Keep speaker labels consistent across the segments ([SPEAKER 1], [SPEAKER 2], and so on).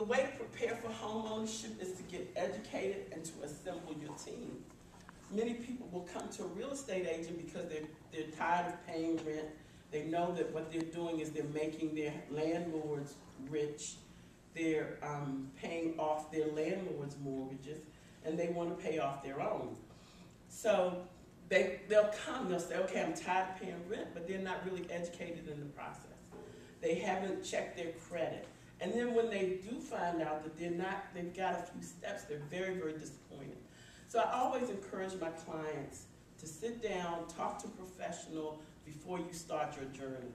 [SPEAKER 1] The way to prepare for home ownership is to get educated and to assemble your team. Many people will come to a real estate agent because they're tired of paying rent. They know that what they're doing is they're making their landlords rich. They're paying off their landlord's mortgages, and they want to pay off their own. So they'll come, they'll say, okay, I'm tired of paying rent, but they're not really educated in the process. They haven't checked their credit. And then when they do find out that they've got a few steps, they're very, very disappointed. So I always encourage my clients to sit down, talk to a professional before you start your journey.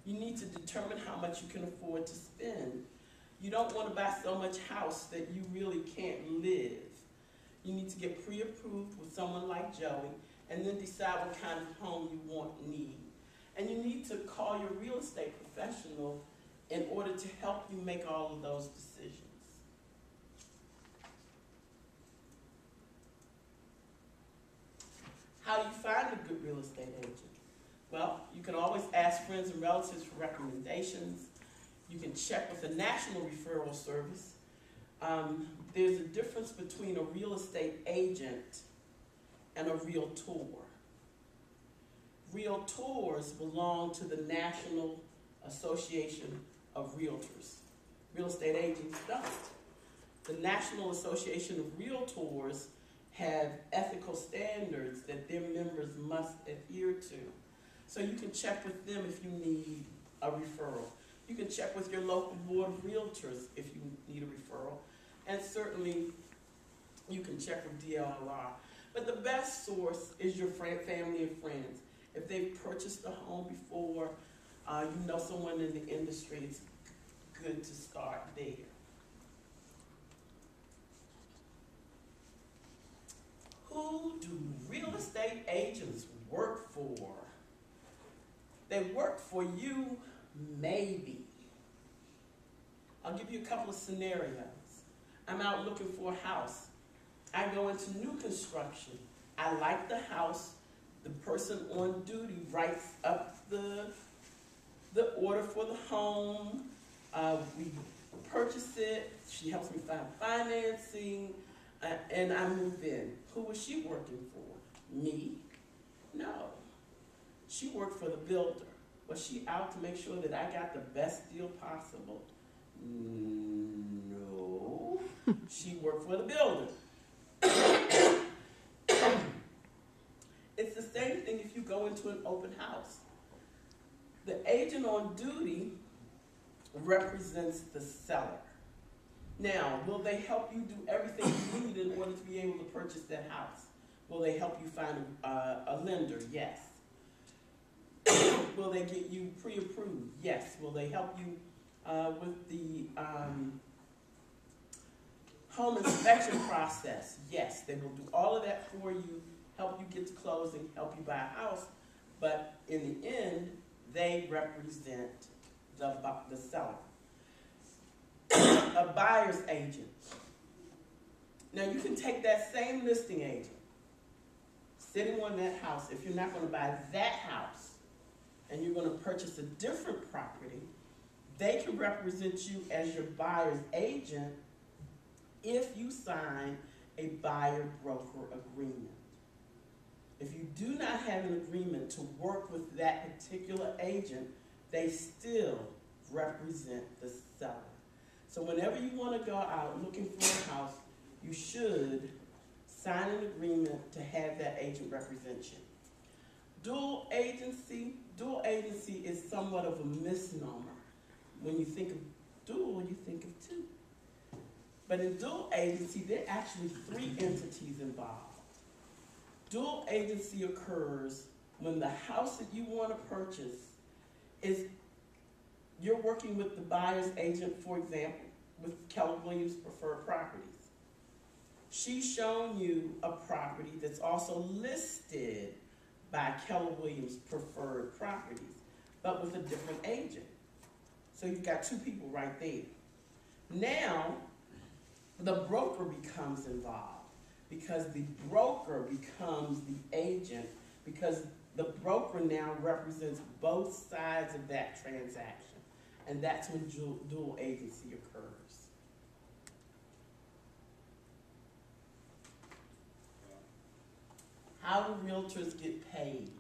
[SPEAKER 1] You need to determine how much you can afford to spend. You don't want to buy so much house that you really can't live. You need to get pre-approved with someone like Joey and then decide what kind of home you want and need. And you need to call your real estate professional in order to help you make all of those decisions. How do you find a good real estate agent? Well, you can always ask friends and relatives for recommendations. You can check with the National Referral Service. There's a difference between a real estate agent and a realtor. Realtors belong to the National Association of Realtors. Real estate agents don't. The National Association of Realtors have ethical standards that their members must adhere to. So you can check with them if you need a referral. You can check with your local board of realtors if you need a referral. And certainly you can check with DLR. But the best source is your family and friends. If they've purchased a home before, you know someone in the industry, it's good to start there. Who do real estate agents work for? They work for you, maybe. I'll give you a couple of scenarios. I'm out looking for a house. I go into new construction. I like the house. The person on duty writes up the order for the home. We purchase it. She helps me find financing, and I move in. Who was she working for? Me? No. She worked for the builder. Was she out to make sure that I got the best deal possible? No. She worked for the builder. It's the same thing if you go into an open house. The agent on duty represents the seller. Now, will they help you do everything you need in order to be able to purchase that house? Will they help you find a lender? Yes. Will they get you pre-approved? Yes. Will they help you with the home inspection process? Yes. They will do all of that for you, help you get to closing, help you buy a house, but in the end, they represent the seller. A buyer's agent. Now you can take that same listing agent sitting on that house. If you're not going to buy that house and you're going to purchase a different property, they can represent you as your buyer's agent if you sign a buyer-broker agreement. If you do not have an agreement to work with that particular agent, they still represent the seller. So whenever you want to go out looking for a house, you should sign an agreement to have that agent represent you. Dual agency is somewhat of a misnomer. When you think of dual, you think of two. But in dual agency, there are actually 3 entities involved. Dual agency occurs when the house that you want to purchase is, you're working with the buyer's agent, for example, with Keller Williams Preferred Properties. She's shown you a property that's also listed by Keller Williams Preferred Properties, but with a different agent. So you've got 2 people right there. Now, the broker becomes involved because the broker becomes the agent because the broker now represents both sides of that transaction. And that's when dual agency occurs. How do realtors get paid?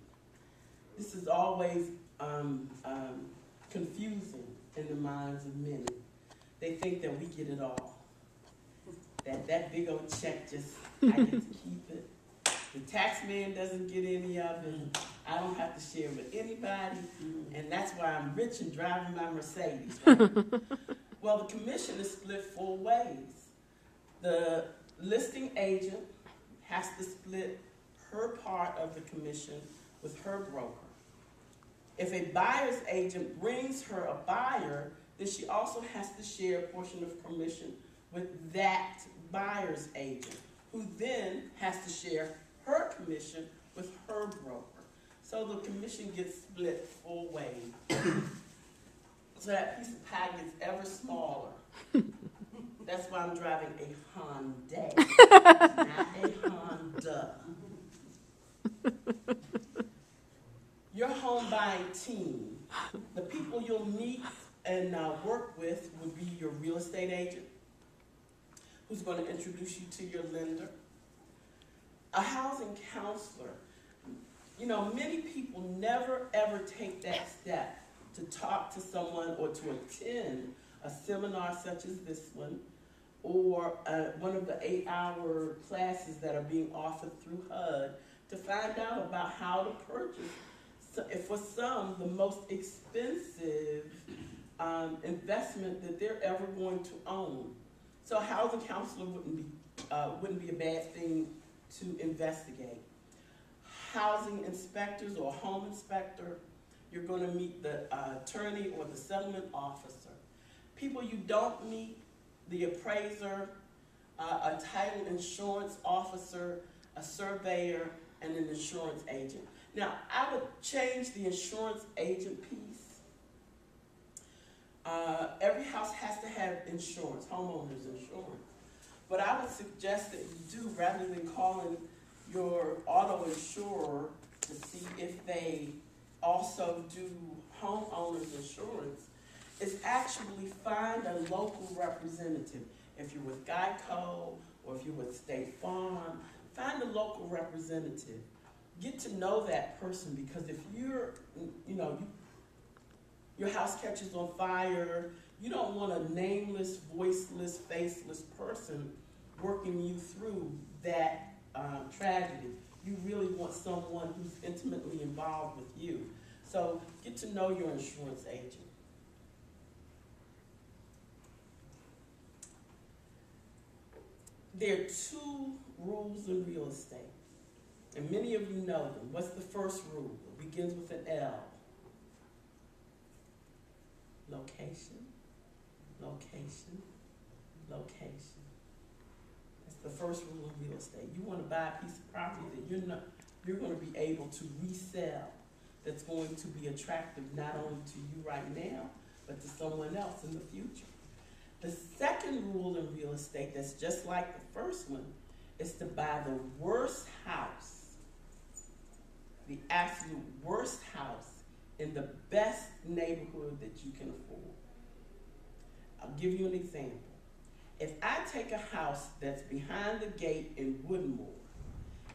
[SPEAKER 1] This is always confusing in the minds of many. They think that we get it all. That big old check just, I get to keep it. The tax man doesn't get any of it. I don't have to share with anybody. And that's why I'm rich and driving my Mercedes. Right? Well, the commission is split 4 ways. The listing agent has to split her part of the commission with her broker. If a buyer's agent brings her a buyer, then she also has to share a portion of commission with that buyer's agent, who then has to share her commission with her broker. So the commission gets split 4 ways. So that piece of pie gets ever smaller. That's why I'm driving a Hyundai, not a Honda. Your home buying team, the people you'll meet and work with would be your real estate agent, who's going to introduce you to your lender. A housing counselor. You know, many people never ever take that step to talk to someone or to attend a seminar such as this one, or one of the 8-hour classes that are being offered through HUD to find out about how to purchase, for some, the most expensive investment that they're ever going to own. So a housing counselor wouldn't be a bad thing to investigate. Housing inspectors or home inspector, you're going to meet the attorney or the settlement officer. People you don't meet, the appraiser, a title insurance officer, a surveyor, and an insurance agent. Now, I would change the insurance agent piece. Every house has to have insurance, homeowner's insurance. But I would suggest that you do, rather than calling your auto insurer to see if they also do homeowner's insurance, is actually find a local representative. If you're with Geico or if you're with State Farm, find a local representative. Get to know that person, because if your house catches on fire, you don't want a nameless, voiceless, faceless person working you through that tragedy. You really want someone who's intimately involved with you. So get to know your insurance agent. There are 2 rules in real estate, and many of you know them. What's the first rule? It begins with an L. Location, location, location. That's the first rule in real estate. You want to buy a piece of property that you're going to be able to resell, that's going to be attractive not only to you right now, but to someone else in the future. The second rule in real estate, that's just like the first one, is to buy the worst house, the absolute worst house in the best neighborhood that you can afford. I'll give you an example. If I take a house that's behind the gate in Woodmore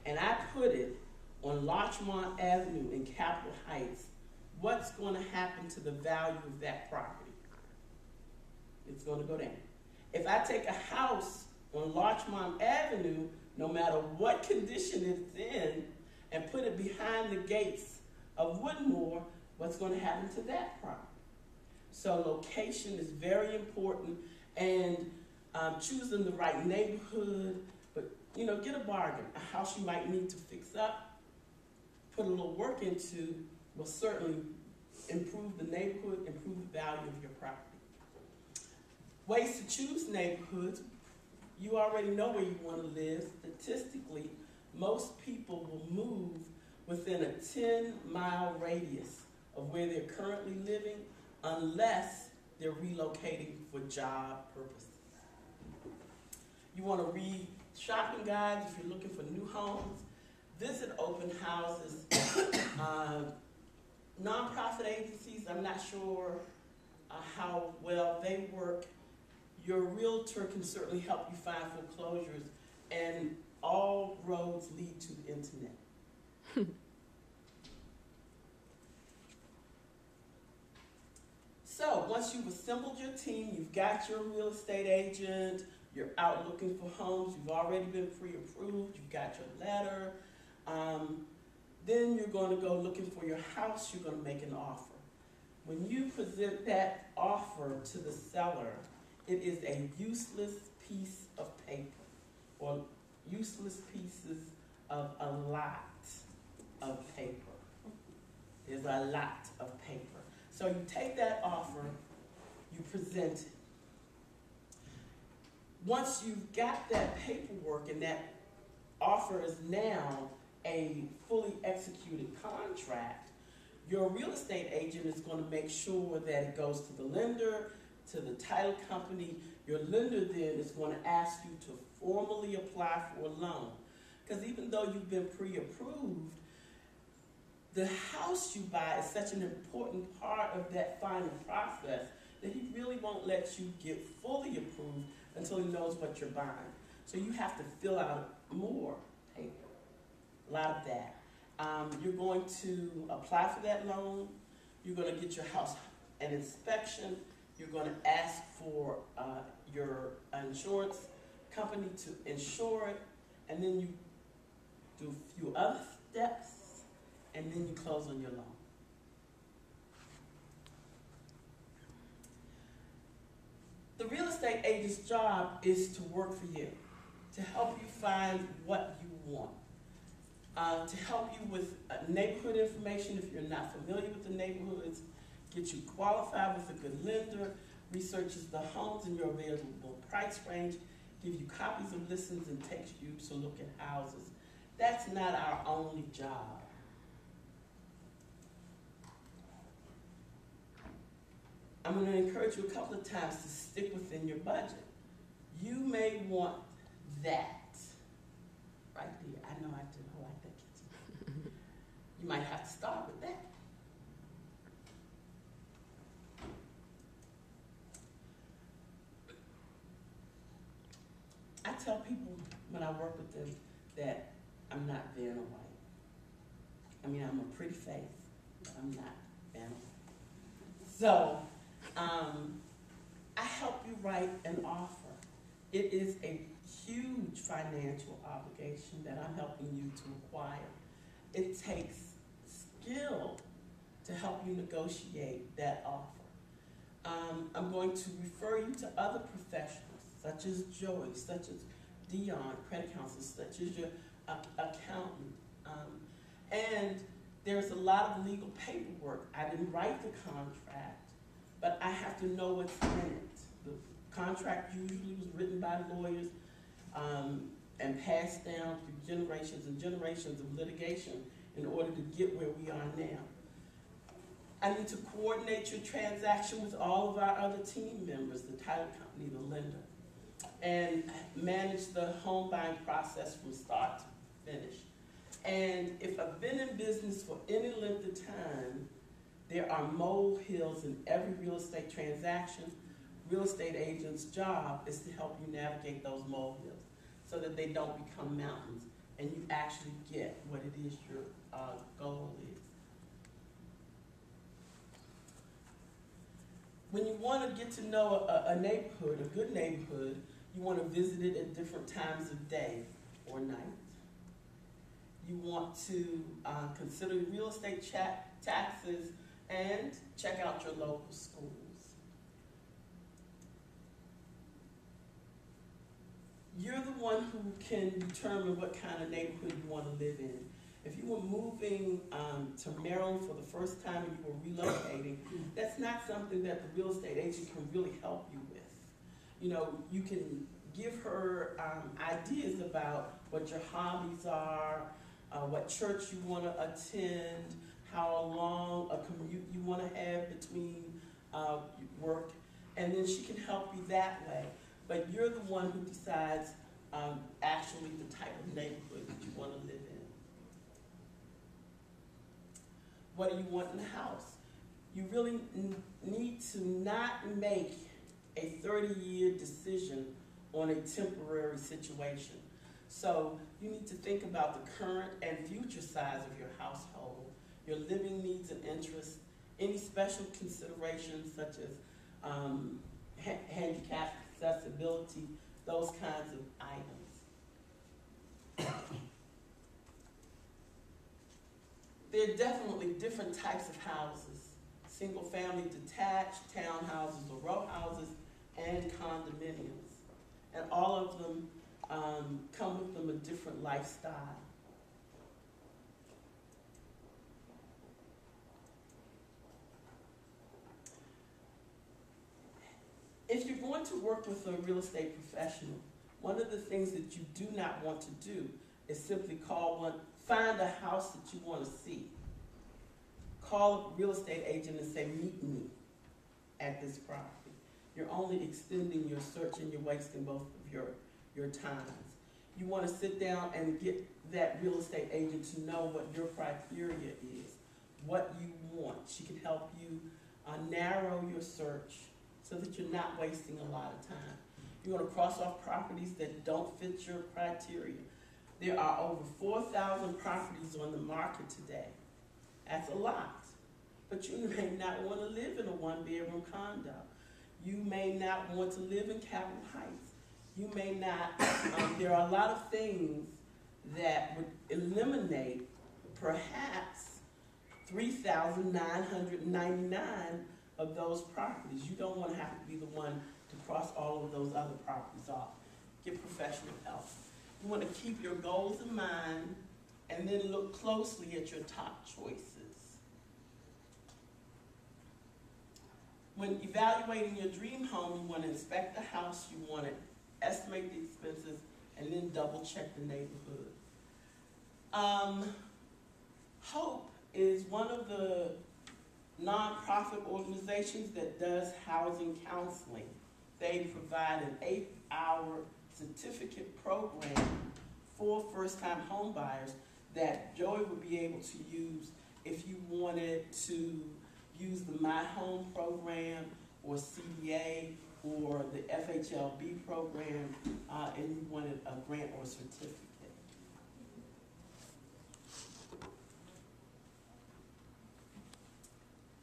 [SPEAKER 1] and I put it on Larchmont Avenue in Capitol Heights, what's going to happen to the value of that property? It's going to go down. If I take a house on Larchmont Avenue, no matter what condition it's in, and put it behind the gates of Woodmore, what's going to happen to that property? So location is very important, and choosing the right neighborhood, but get a bargain. A house you might need to fix up, put a little work into, will certainly improve the neighborhood, improve the value of your property. Ways to choose neighborhoods. You already know where you want to live. Statistically, most people will move within a 10-mile radius of where they're currently living, unless they're relocating for job purposes. You want to read shopping guides if you're looking for new homes. Visit open houses. Nonprofit agencies, I'm not sure how well they work. Your realtor can certainly help you find foreclosures, and all roads lead to the internet. So once you've assembled your team, you've got your real estate agent, you're out looking for homes, you've already been pre-approved, you've got your letter, then you're going to go looking for your house, you're going to make an offer. When you present that offer to the seller, it is a useless piece of paper or useless pieces of a lot of paper. There's a lot of paper. So you take that offer, you present it. Once you've got that paperwork and that offer is now a fully executed contract, your real estate agent is going to make sure that it goes to the lender, to the title company. Your lender then is going to ask you to formally apply for a loan. Because even though you've been pre-approved, the house you buy is such an important part of that final process that he really won't let you get fully approved until he knows what you're buying. So you have to fill out more paper, a lot of that. You're going to apply for that loan. You're going to get your house an inspection. You're going to ask for your insurance company to insure it, and then you do a few other steps, and then you close on your loan. The real estate agent's job is to work for you, to help you find what you want, to help you with neighborhood information if you're not familiar with the neighborhoods, get you qualified with a good lender, researches the homes in your available price range, give you copies of listings, and takes you to look at houses. That's not our only job. I'm going to encourage you a couple of times to stick within your budget. You may want that right there. I know I do. I like that kitchen. You might have to start with that. I tell people when I work with them that I'm not Vanna White. I mean, I'm a pretty face, but I'm not Vanna White. So, I help you write an offer. It is a huge financial obligation that I'm helping you to acquire. It takes skill to help you negotiate that offer. I'm going to refer you to other professionals, such as Joey, such as Dion, credit counselors, such as your accountant. And there's a lot of legal paperwork. I didn't write the contract, but I have to know what's in it. The contract usually was written by lawyers and passed down through generations and generations of litigation in order to get where we are now. I need to coordinate your transaction with all of our other team members, the title company, the lender, and manage the home buying process from start to finish. And if I've been in business for any length of time, there are molehills in every real estate transaction. Real estate agent's job is to help you navigate those molehills so that they don't become mountains and you actually get what it is your goal is. When you want to get to know a neighborhood, a good neighborhood, you want to visit it at different times of day or night. You want to consider real estate taxes and check out your local schools. You're the one who can determine what kind of neighborhood you want to live in. If you were moving to Maryland for the first time and you were relocating, that's not something that the real estate agent can really help you with. You know, you can give her ideas about what your hobbies are, what church you want to attend, how long a commute you want to have between work, and then she can help you that way. But you're the one who decides actually the type of neighborhood that you want to live in. What do you want in the house? You really need to not make a 30-year decision on a temporary situation. So you need to think about the current and future size of your household, your living needs and interests, any special considerations such as handicap, accessibility, those kinds of items. There are definitely different types of houses: single family detached, townhouses or row houses, and condominiums. And all of them come with them a different lifestyle. If you're going to work with a real estate professional, one of the things that you do not want to do is simply find a house that you want to see. Call a real estate agent and say, meet me at this property. You're only extending your search and you're wasting both of your times. You want to sit down and get that real estate agent to know what your criteria is, what you want. She can help you narrow your search so that you're not wasting a lot of time. You want to cross off properties that don't fit your criteria. There are over 4,000 properties on the market today. That's a lot. But you may not want to live in a one-bedroom condo. You may not want to live in Capitol Heights. You may not, there are a lot of things that would eliminate perhaps 3,999 of those properties. You don't want to have to be the one to cross all of those other properties off. Get professional help. You want to keep your goals in mind and then look closely at your top choices. When evaluating your dream home, you want to inspect the house, you want to estimate the expenses, and then double check the neighborhood. Hope is one of the nonprofit organizations that does housing counseling. They provide an 8-hour certificate program for first-time home buyers that Joey would be able to use if you wanted to use the My Home program or CDA or the FHLB program and you wanted a grant or certificate.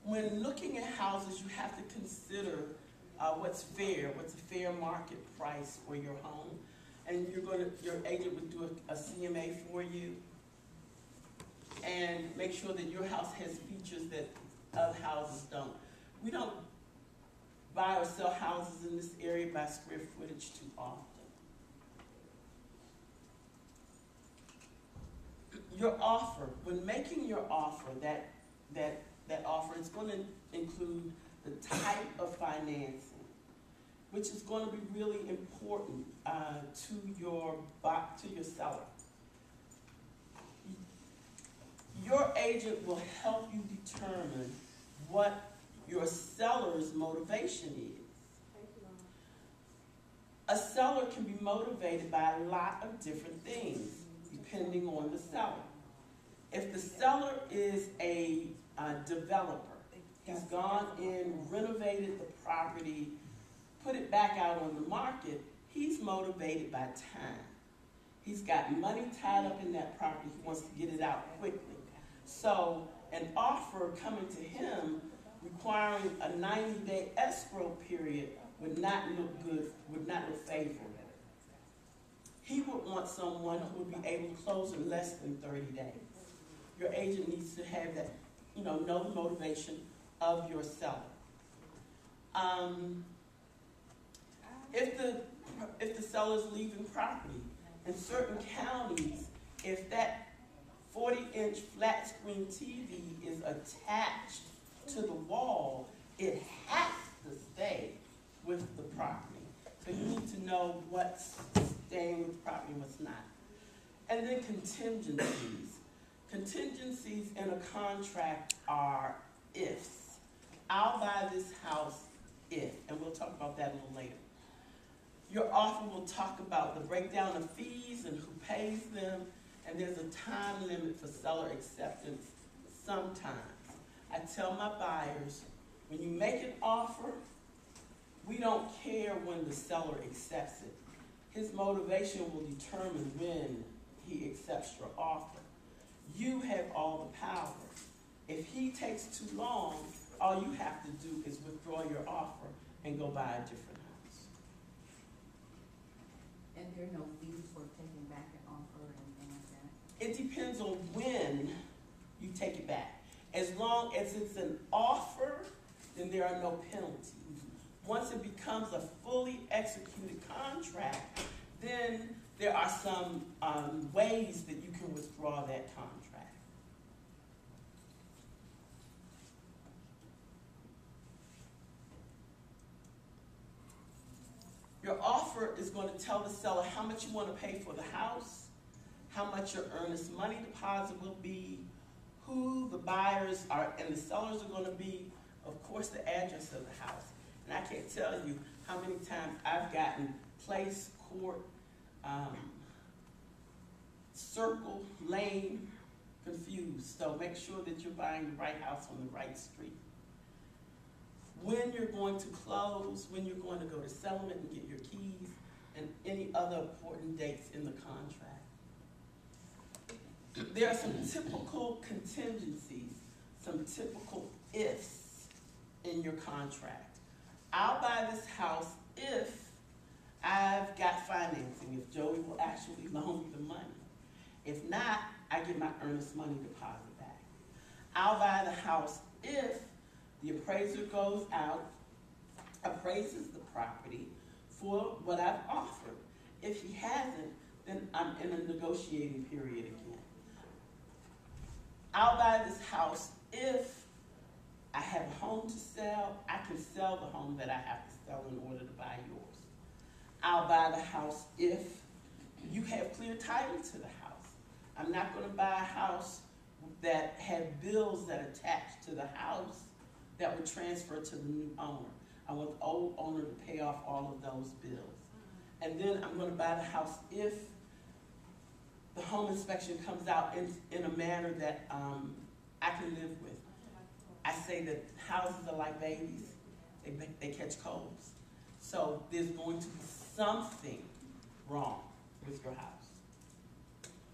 [SPEAKER 1] When looking at houses, you have to consider what's fair, what's a fair market price for your home. And your agent would do a CMA for you and make sure that your house has features that other houses don't. We don't buy or sell houses in this area by square footage too often. Your offer, when making your offer, that offer is going to include the type of financing, which is going to be really important to your seller. Your agent will help you determine what your seller's motivation is. A seller can be motivated by a lot of different things, depending on the seller. If the seller is a developer, he's gone in, renovated the property, put it back out on the market, he's motivated by time. He's got money tied up in that property, he wants to get it out quickly. So an offer coming to him requiring a 90-day escrow period would not look good, would not look favorable. He would want someone who would be able to close in less than 30 days. Your agent needs to have that, know the motivation of your seller. If the seller's leaving property, in certain counties, if that 40-inch flat screen TV is attached to the wall, it has to stay with the property. So you need to know what's staying with the property and what's not. And then contingencies. Contingencies in a contract are ifs. I'll buy this house if, and we'll talk about that a little later. Your offer will talk about the breakdown of fees and who pays them, and there's a time limit for seller acceptance sometimes. I tell my buyers, when you make an offer, we don't care when the seller accepts it. his motivation will determine when he accepts your offer. You have all the power. If he takes too long, all you have to do is withdraw your offer and go buy a different house.
[SPEAKER 2] And there are no fees for taking back an offer or anything like that?
[SPEAKER 1] It depends on when you take it back. As long as it's an offer, then there are no penalties. Once it becomes a fully executed contract, then there are some ways that you can withdraw that contract. Your offer is going to tell the seller how much you want to pay for the house, how much your earnest money deposit will be, who the buyers are and the sellers are going to be, of course the address of the house. And I can't tell you how many times I've gotten place, court, circle, lane confused. So make sure that you're buying the right house on the right street. When you're going to close, when you're going to go to settlement and get your keys, and any other important dates in the contract. There are some typical contingencies, some typical ifs in your contract. I'll buy this house if I've got financing, if Joey will actually loan me the money. If not, I get my earnest money deposit back. I'll buy the house if the appraiser goes out, appraises the property for what I've offered. If he hasn't, then I'm in a negotiating period again. I'll buy this house if I have a home to sell. I can sell the home that I have to sell in order to buy yours. I'll buy the house if you have clear title to the house. I'm not going to buy a house that had bills that attached to the house that would transfer to the new owner. I want the old owner to pay off all of those bills. And then I'm going to buy the house if the home inspection comes out in a manner that I can live with. I say that houses are like babies. They catch colds. So there's going to be something wrong with your house.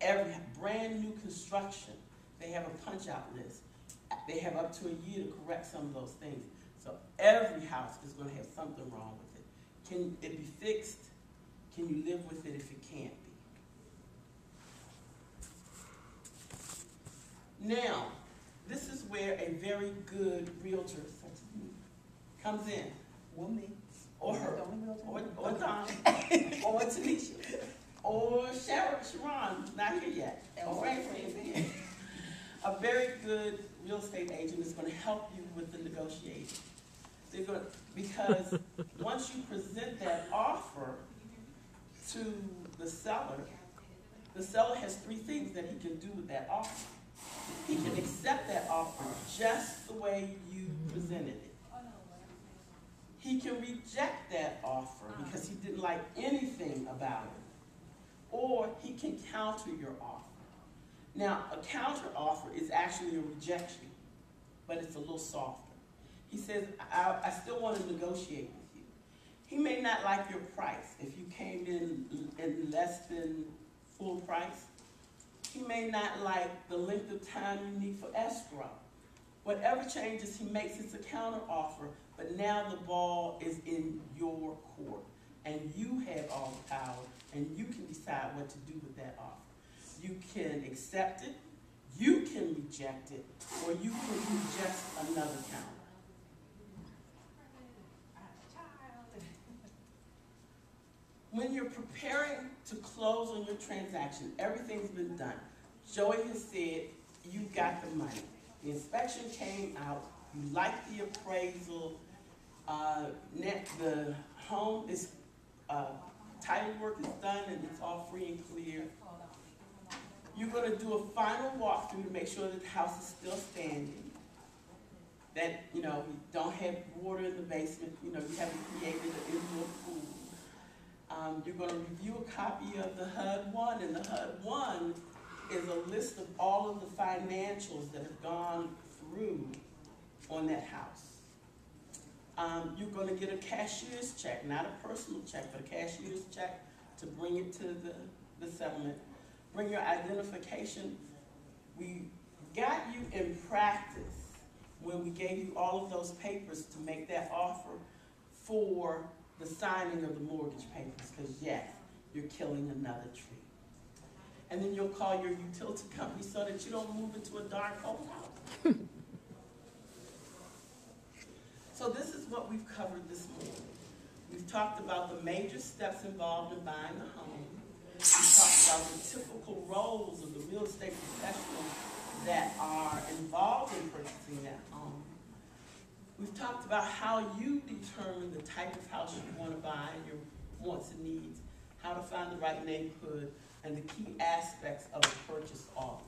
[SPEAKER 1] Every brand new construction, they have a punch-out list. They have up to a year to correct some of those things. So every house is going to have something wrong with it. Can it be fixed? Can you live with it if it can't be? Now, this is where a very good realtor such as me comes in.
[SPEAKER 2] Well, me.
[SPEAKER 1] Or her. Or Don. Or Tanisha. Or Sharon, not here yet. Or Frank. A very good real estate agent is going to help you with the negotiation. They're going to, because once you present that offer to the seller has three things that he can do with that offer. He can accept that offer just the way you presented it. He can reject that offer because he didn't like anything about it. Or he can counter your offer. Now, a counter offer is actually a rejection, but it's a little softer. He says, I still want to negotiate with you. He may not like your price. If you came in less than full price, he may not like the length of time you need for escrow. Whatever changes he makes, it's a counter offer, but now the ball is in your court, and you have all the power, and you can decide what to do with that offer. You can accept it, you can reject it, or you can reject another counter. When you're preparing to close on your transaction, everything's been done. Joey has said, you got the money. The inspection came out, you like the appraisal, the home is, title work is done and it's all free and clear. You're going to do a final walkthrough to make sure that the house is still standing. That, you don't have water in the basement, you haven't created an indoor pool. You're going to review a copy of the HUD-1, and the HUD-1 is a list of all of the financials that have gone through on that house. You're going to get a cashier's check, not a personal check, but a cashier's check to bring it to the settlement. Bring your identification. We got you in practice when we gave you all of those papers to make that offer for the signing of the mortgage papers, because yes, you're killing another tree. And then you'll call your utility company so that you don't move into a dark old house. So this is what we've covered this morning. We've talked about the major steps involved in buying a home. We've talked about the typical roles of the real estate professionals that are involved in purchasing that home. We've talked about how you determine the type of house you want to buy, your wants and needs, how to find the right neighborhood, and the key aspects of a purchase offer.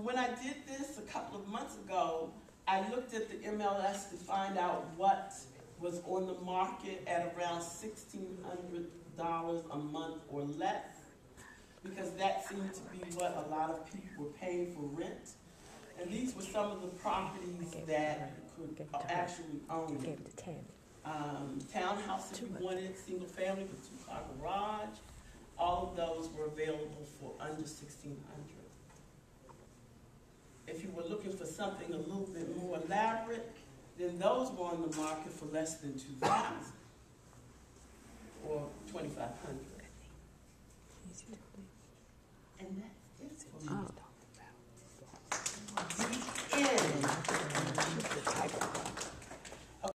[SPEAKER 1] When I did this a couple of months ago, I looked at the MLS to find out what was on the market at around $1,600 a month or less, because that seemed to be what a lot of people were paying for rent. And these were some of the properties that you could actually own. Townhouse if you wanted, single family with 2-car garage. All of those were available for under $1,600. If you were looking for something a little bit more elaborate, then those were on the market for less than $2,000 or $2,500. And that's it for me. The end.